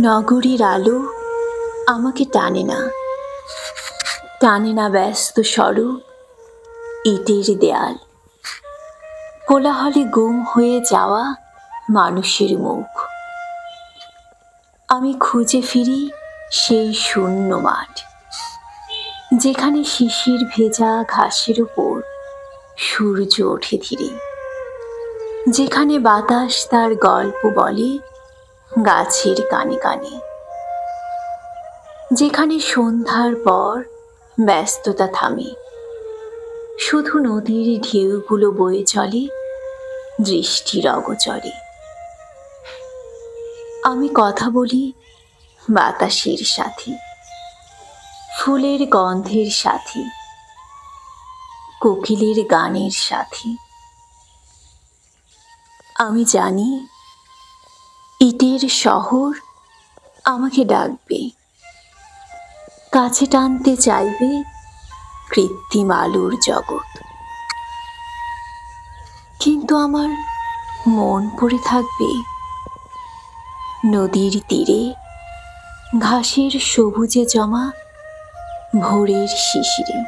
নগরীর আলো আমাকে টানে না, টানে না ব্যস্ত সড়ক, ইটের দেয়াল, কোলাহলে গুম হয়ে যাওয়া মানুষের মুখ। আমি খুঁজে ফিরি সেই শূন্য মাঠ, যেখানে শিশির ভেজা ঘাসের উপর সূর্য ওঠে ধীরে, যেখানে বাতাস তার গল্প বলে গাছের কানে কানে, যেখানে সন্ধ্যার পর ব্যস্ততা থামে, শুধু নদীর ঢেউগুলো বয়ে চলে দৃষ্টির অগোচরে। আমি কথা বলি বাতাসের সাথে, ফুলের গন্ধের সাথে, কোকিলের গানের সাথে। আমি জানি ইটের শহর আমাকে ডাকবে, কাছে টানতে চাইবে কৃত্রিম আলোর জগৎ, কিন্তু আমার মন পড়ে থাকবে নদীর তীরে ঘাসের সবুজে জমা ভোরের শিশিরে।